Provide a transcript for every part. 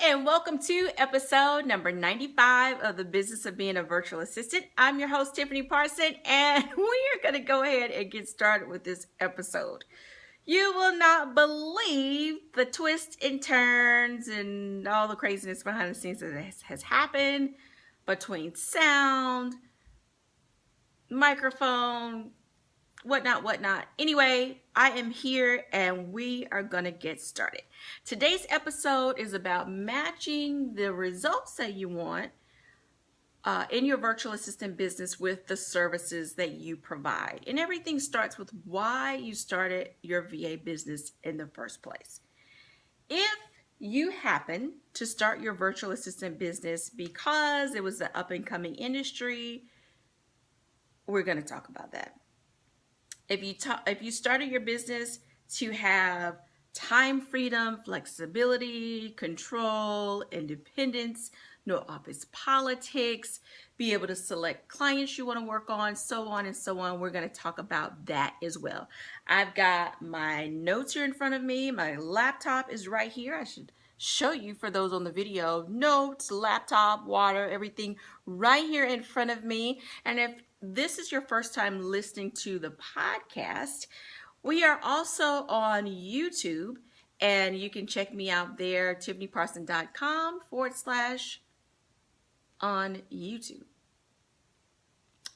And welcome to episode number 95 of the Business of Being a Virtual Assistant. I'm your host, Tiffany Parson, and we are going to go ahead and get started with this episode. You will not believe the twists and turns and all the craziness behind the scenes that has happened between sound, microphone, whatnot. Anyway, I am here and we are going to get started. Today's episode is about matching the results that you want in your virtual assistant business with the services that you provide. And everything starts with why you started your VA business in the first place. If you happen to start your virtual assistant business because it was an up and coming industry, we're going to talk about that. If you started your business to have time freedom, flexibility, control, independence, no office politics, be able to select clients you want to work on, so on and so on, we're going to talk about that as well. I've got my notes here in front of me. My laptop is right here. I should show you for those on the video. Notes, laptop, water, everything right here in front of me. And if this is your first time listening to the podcast, we are also on YouTube, and you can check me out there, tiffanyparson.com/on YouTube.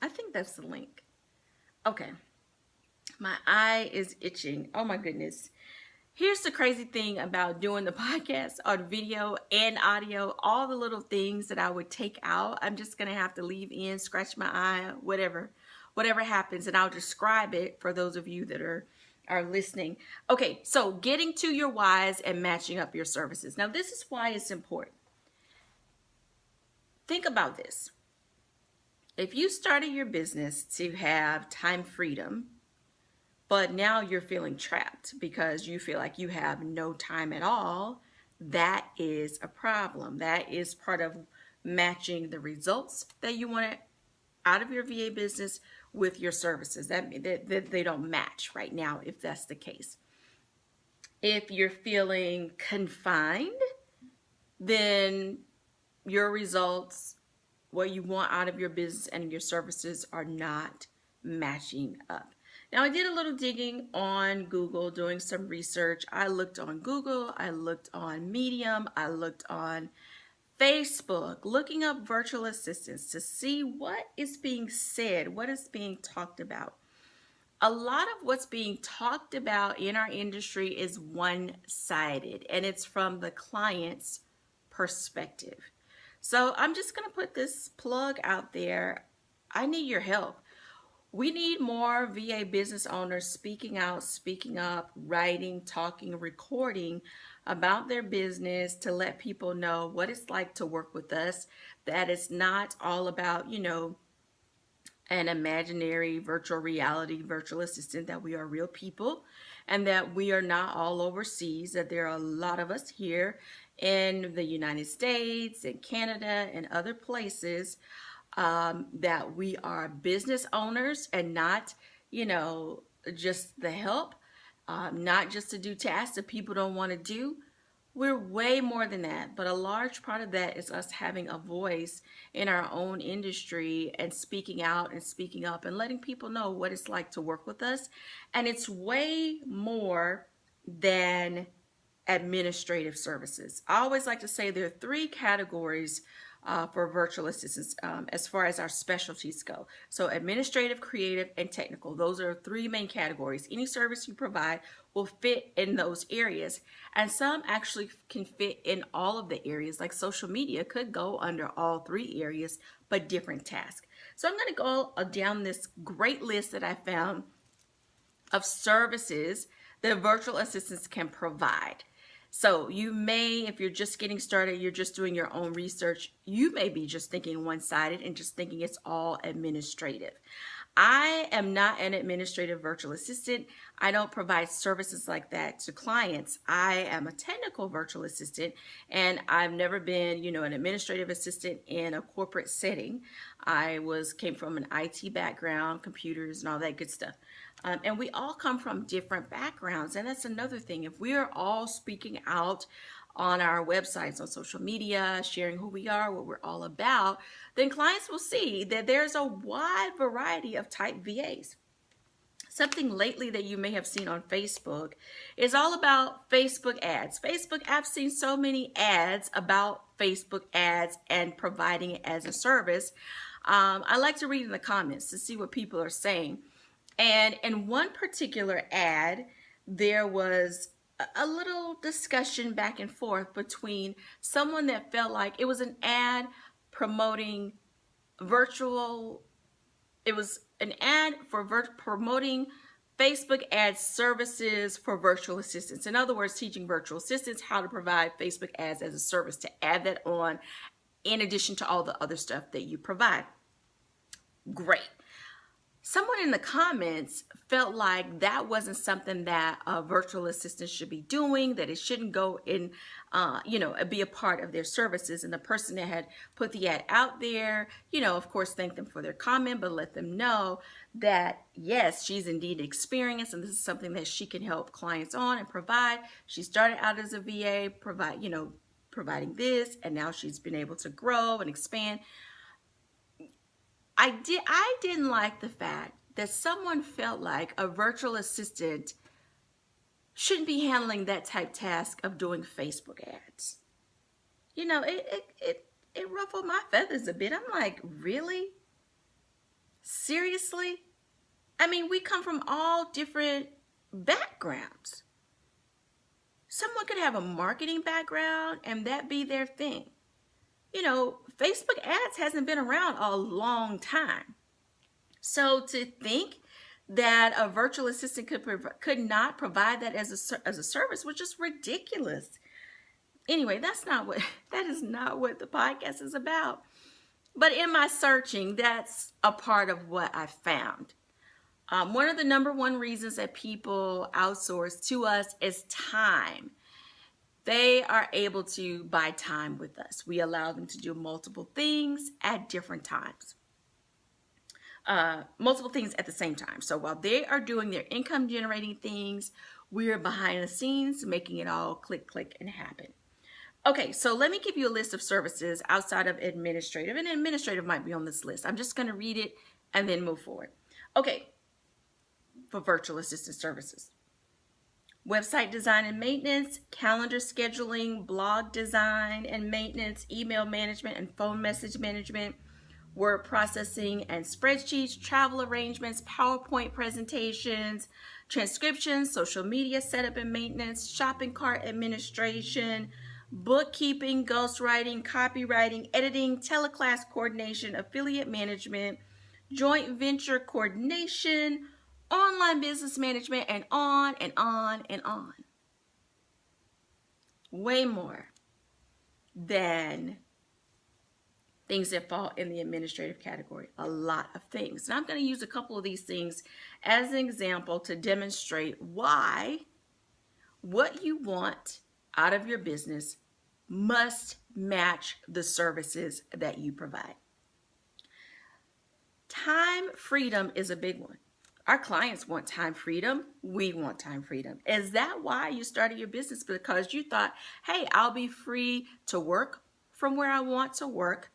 I think that's the link. Okay. My eye is itching. Oh my goodness. Here's the crazy thing about doing the podcast on video and audio, all the little things that I would take out, I'm just going to have to leave in, scratch my eye, whatever happens, and I'll describe it for those of you that are listening. Okay, so getting to your whys and matching up your services. Now, this is why it's important. Think about this. If you started your business to have time freedom, but now you're feeling trapped because you feel like you have no time at all, that is a problem. That is part of matching the results that you want out of your VA business with your services. That they don't match right now if that's the case. If you're feeling confined, then your results, what you want out of your business and your services, are not matching up. Now, I did a little digging on Google, doing some research. I looked on Google, I looked on Medium, I looked on Facebook, looking up virtual assistants to see what is being said, what is being talked about. A lot of what's being talked about in our industry is one-sided, and it's from the client's perspective. So I'm just going to put this plug out there. I need your help. We need more VA business owners speaking out, speaking up, writing, talking, recording about their business to let people know what it's like to work with us, that it's not all about, an imaginary virtual reality virtual assistant, that we are real people and that we are not all overseas, that there are a lot of us here in the United States and Canada and other places, that we are business owners and not, just the help, not just to do tasks that people don't want to do. We're way more than that, but a large part of that is us having a voice in our own industry and speaking out and speaking up and letting people know what it's like to work with us. And it's way more than administrative services. I always like to say there are three categories for virtual assistants as far as our specialties go. So administrative, creative, and technical. Those are three main categories. Any service you provide will fit in those areas. And some actually can fit in all of the areas, like social media could go under all three areas, but different tasks. So I'm going to go down this great list that I found of services that virtual assistants can provide. So you may, if you're just getting started, you're just doing your own research, you may be just thinking one-sided and just thinking it's all administrative. I am not an administrative virtual assistant. I don't provide services like that to clients. I am a technical virtual assistant, and I've never been, an administrative assistant in a corporate setting. I came from an IT background, computers and all that good stuff. And we all come from different backgrounds. And that's another thing. If we are all speaking out on our websites, on social media, sharing who we are, what we're all about, then clients will see that there's a wide variety of type VAs. Something lately that you may have seen on Facebook is all about Facebook ads. Facebook, I've seen so many ads about Facebook ads and providing it as a service. I like to read in the comments to see what people are saying. And in one particular ad, there was a little discussion back and forth between someone that felt like it was an ad promoting virtual, it was an ad for promoting Facebook ad services for virtual assistants. In other words, teaching virtual assistants how to provide Facebook ads as a service, to add that on in addition to all the other stuff that you provide. Great. Someone in the comments felt like that wasn't something that a virtual assistant should be doing, that it shouldn't go in, be a part of their services. And the person that had put the ad out there, of course, thanked them for their comment, but let them know that, yes, she's indeed experienced, and this is something that she can help clients on and provide. She started out as a VA, providing this, and now she's been able to grow and expand. I didn't like the fact that someone felt like a virtual assistant shouldn't be handling that type task of doing Facebook ads. It ruffled my feathers a bit. I'm like, really? Seriously? I mean, we come from all different backgrounds. Someone could have a marketing background and that be their thing. Facebook ads hasn't been around a long time. So to think that a virtual assistant could not provide that as a service was just ridiculous. Anyway, that is not what the podcast is about. But in my searching, that's a part of what I found. One of the number one reasons that people outsource to us is time. They are able to buy time with us. We allow them to do multiple things at different times. Multiple things at the same time. So while they are doing their income generating things, we are behind the scenes making it all click, and happen. Okay, so let me give you a list of services outside of administrative, and administrative might be on this list. I'm just going to read it and then move forward. Okay, for virtual assistant services. Website design and maintenance, calendar scheduling, blog design and maintenance, email management and phone message management, word processing and spreadsheets, travel arrangements, PowerPoint presentations, transcriptions, social media setup and maintenance, shopping cart administration, bookkeeping, ghostwriting, copywriting, editing, teleclass coordination, affiliate management, joint venture coordination, online business management, and on and on and on. Way more than things that fall in the administrative category. A lot of things. And I'm going to use a couple of these things as an example to demonstrate why what you want out of your business must match the services that you provide. Time freedom is a big one. Our clients want time freedom. We want time freedom. Is that why you started your business? Because you thought, hey, I'll be free to work from where I want to work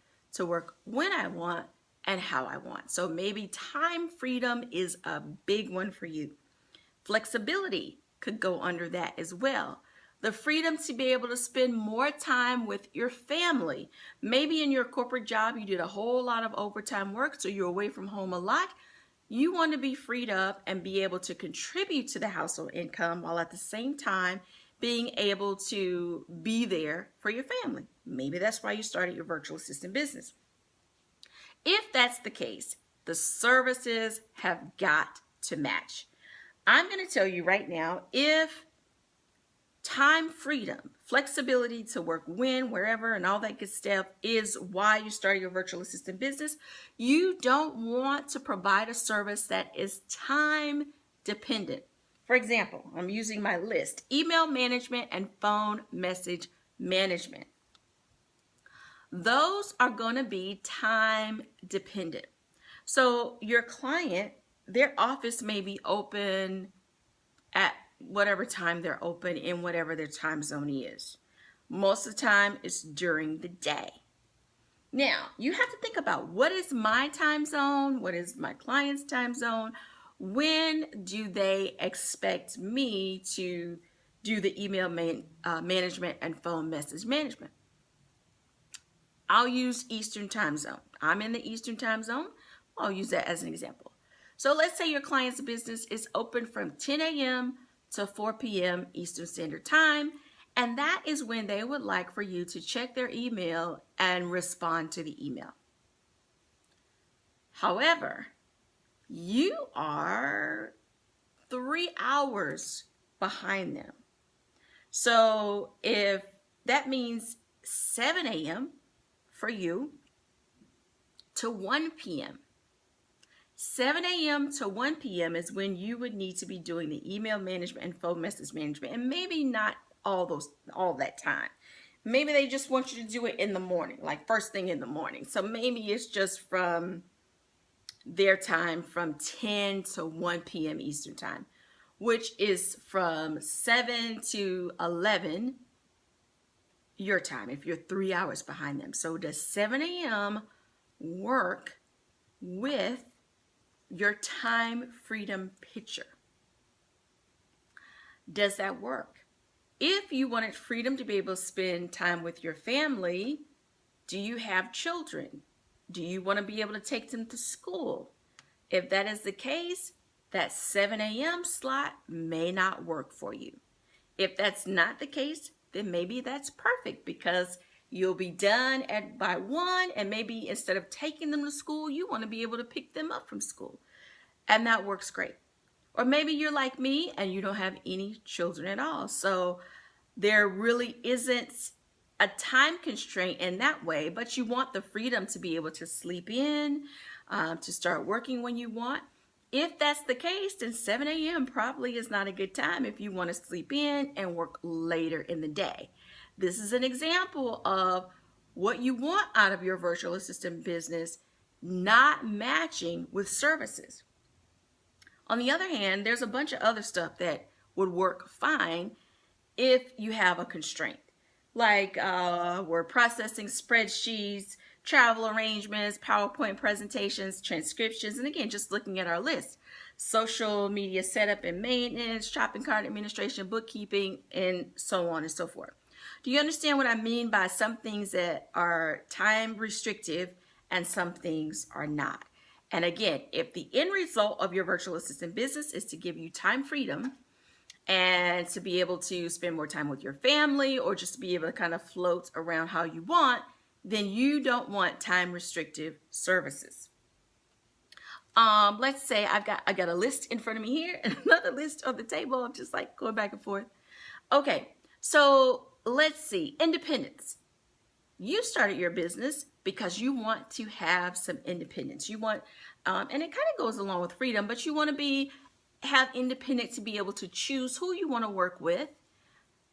when I want and how I want. So maybe time freedom is a big one for you. Flexibility could go under that as well. The freedom to be able to spend more time with your family. Maybe in your corporate job, you did a whole lot of overtime work, so you're away from home a lot. You want to be freed up and be able to contribute to the household income while at the same time being able to be there for your family. Maybe that's why you started your virtual assistant business. If that's the case, the services have got to match. I'm going to tell you right now, if time freedom, flexibility to work when, wherever, and all that good stuff is why you started your virtual assistant business, you don't want to provide a service that is time dependent. For example, I'm using my list, email management and phone message management. Those are going to be time dependent. So your client their office may be open at whatever time they're open in whatever their time zone is. Most of the time, it's during the day. Now, you have to think about, what is my time zone? What is my client's time zone? When do they expect me to do the email management and phone message management? I'll use Eastern time zone. I'm in the Eastern time zone. I'll use that as an example. So let's say your client's business is open from 10 a.m. to 4 p.m. Eastern Standard Time, and that is when they would like for you to check their email and respond to the email. However, you are 3 hours behind them. So if that means 7 a.m. for you to 1 p.m. 7 a.m. to 1 p.m. is when you would need to be doing the email management and phone message management, and maybe not all that time. Maybe they just want you to do it in the morning, like first thing in the morning. So maybe it's just from their time from 10 to 1 p.m. Eastern time, which is from 7 to 11 your time if you're 3 hours behind them. So does 7 a.m. work with your time freedom picture? Does that work? If you wanted freedom to be able to spend time with your family, do you have children? Do you want to be able to take them to school? If that is the case, that 7 a.m. slot may not work for you. If that's not the case, then maybe that's perfect, because you'll be done by 1, and maybe instead of taking them to school, you want to be able to pick them up from school. And that works great. Or maybe you're like me and you don't have any children at all. So there really isn't a time constraint in that way, but you want the freedom to be able to sleep in, to start working when you want. If that's the case, then 7 a.m. probably is not a good time if you want to sleep in and work later in the day. This is an example of what you want out of your virtual assistant business not matching with services. On the other hand, there's a bunch of other stuff that would work fine if you have a constraint, like word processing, spreadsheets, travel arrangements, PowerPoint presentations, transcriptions, and again, just looking at our list, social media setup and maintenance, shopping cart administration, bookkeeping, and so on and so forth. Do you understand what I mean by some things that are time restrictive and some things are not? And again, if the end result of your virtual assistant business is to give you time freedom and to be able to spend more time with your family, or just to be able to kind of float around how you want, then you don't want time restrictive services. Let's say I got a list in front of me here and another list on the table. I'm just like going back and forth. Okay, so let's see, independence. You started your business because you want to have some independence. You want, and it kind of goes along with freedom, but you want to have independence to be able to choose who you want to work with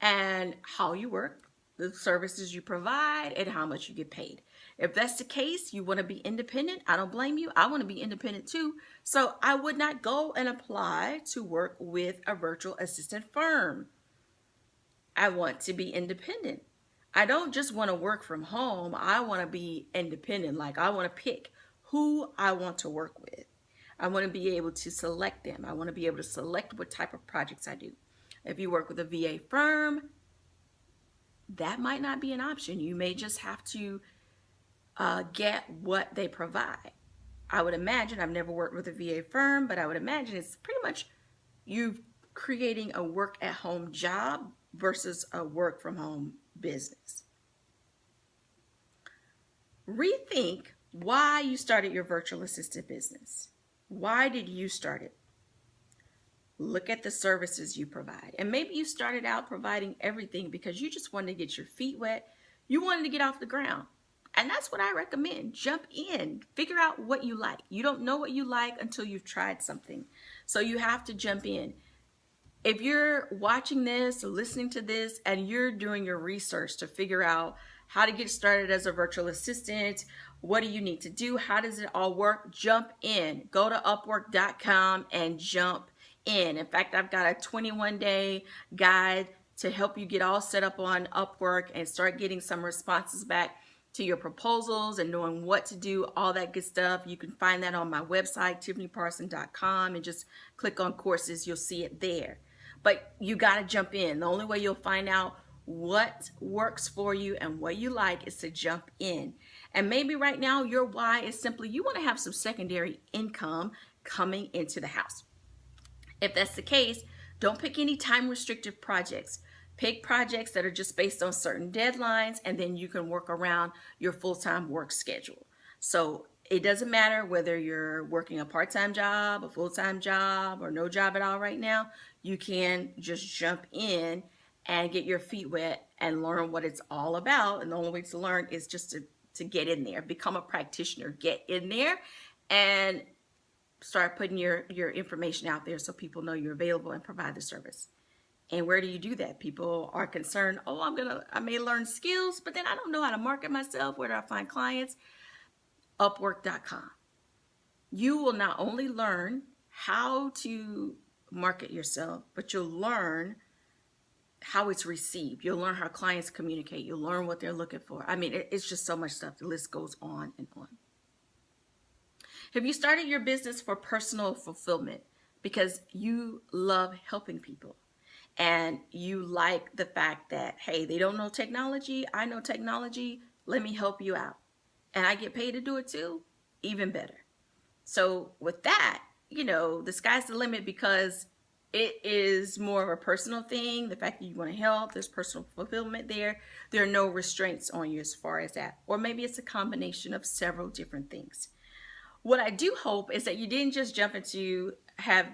and how you work, the services you provide, and how much you get paid. If that's the case, you want to be independent. I don't blame you. I want to be independent too. So I would not go and apply to work with a virtual assistant firm. I want to be independent. I don't just want to work from home. I want to be independent. Like, I want to pick who I want to work with. I want to be able to select them. I want to be able to select what type of projects I do. If you work with a VA firm, that might not be an option. You may just have to get what they provide. I would imagine, I've never worked with a VA firm, but I would imagine it's pretty much you creating a work at home job versus a work from home business. Rethink why you started your virtual assistant business. Why did you start it? Look at the services you provide. And maybe you started out providing everything because you just wanted to get your feet wet. You wanted to get off the ground. And that's what I recommend. Jump in. Figure out what you like. You don't know what you like until you've tried something. So you have to jump in. If you're watching this or listening to this and you're doing your research to figure out how to get started as a virtual assistant, what do you need to do? How does it all work? Jump in. Go to upwork.com and jump in. In fact, I've got a 21-day guide to help you get all set up on Upwork and start getting some responses back to your proposals and knowing what to do, all that good stuff. You can find that on my website, tiffanyparson.com, and just click on courses. You'll see it there. But you got to jump in. The only way you'll find out what works for you and what you like is to jump in. And maybe right now your why is simply you want to have some secondary income coming into the house. If that's the case, don't pick any time restrictive projects. Pick projects that are just based on certain deadlines, and then you can work around your full-time work schedule. So it doesn't matter whether you're working a part-time job, a full-time job, or no job at all right now. You can just jump in and get your feet wet and learn what it's all about. And the only way to learn is just to get in there, become a practitioner, get in there, and start putting your information out there so people know you're available and provide the service. And where do you do that? People are concerned, oh, I may learn skills, but then I don't know how to market myself. Where do I find clients? Upwork.com. You will not only learn how to market yourself, but you'll learn how it's received. You'll learn how clients communicate. You'll learn what they're looking for. I mean, it's just so much stuff. The list goes on and on. Have you started your business for personal fulfillment because you love helping people and you like the fact that, hey, they don't know technology, I know technology, let me help you out. And I get paid to do it too? Even better. So with that, the sky's the limit because it is more of a personal thing. The fact that you want to help, there's personal fulfillment there. There are no restraints on you as far as that. Or maybe it's a combination of several different things. What I do hope is that you didn't just jump into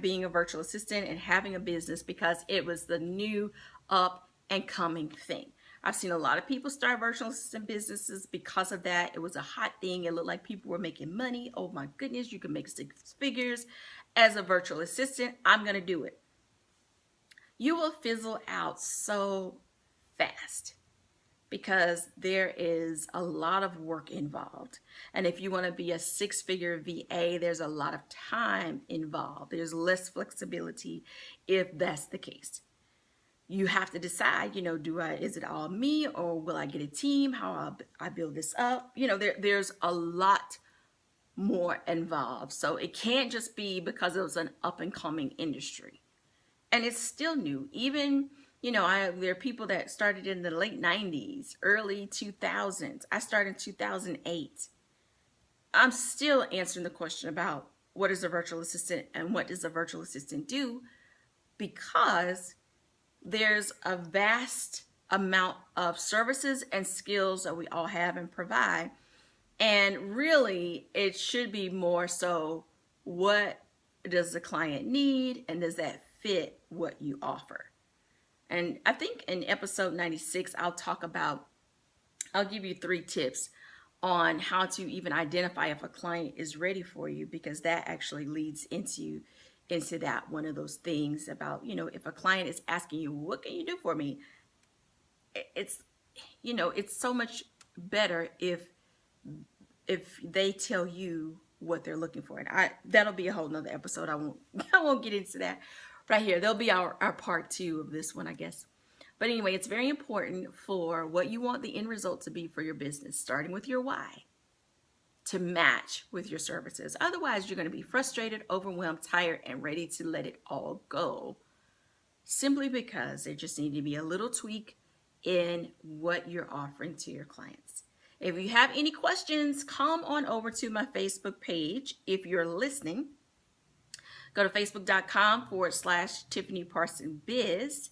being a virtual assistant and having a business because it was the new up and coming thing. I've seen a lot of people start virtual assistant businesses because of that. It was a hot thing. It looked like people were making money. Oh my goodness, you can make 6 figures as a virtual assistant. I'm going to do it. You will fizzle out so fast because there is a lot of work involved. And if you want to be a 6-figure VA, there's a lot of time involved. There's less flexibility if that's the case. You have to decide, is it all me or will I get a team? How I build this up? There's a lot more involved. So it can't just be because it was an up and coming industry. And it's still new. Even there are people that started in the late 90s, early 2000s. I started in 2008. I'm still answering the question about what is a virtual assistant and what does a virtual assistant do, because there's a vast amount of services and skills that we all have and provide. And really, it should be more so, what does the client need and does that fit what you offer? And I think in episode 96, I'll give you 3 tips on how to even identify if a client is ready for you, because that actually leads into that one of those things about, if a client is asking you, what can you do for me? It's so much better if they tell you what they're looking for. And that'll be a whole nother episode. I won't get into that right here. There'll be our part 2 of this one, I guess. But anyway, it's very important for what you want the end result to be for your business, starting with your why, to match with your services. Otherwise, you're going to be frustrated, overwhelmed, tired, and ready to let it all go, simply because there just need to be a little tweak in what you're offering to your clients. If you have any questions, come on over to my Facebook page. If you're listening, go to facebook.com/Tiffany Parson Biz.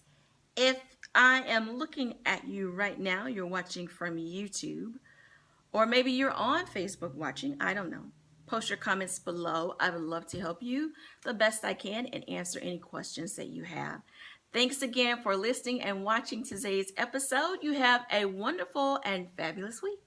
If I am looking at you right now, you're watching from YouTube, or maybe you're on Facebook watching, I don't know. Post your comments below. I would love to help you the best I can and answer any questions that you have. Thanks again for listening and watching today's episode. You have a wonderful and fabulous week.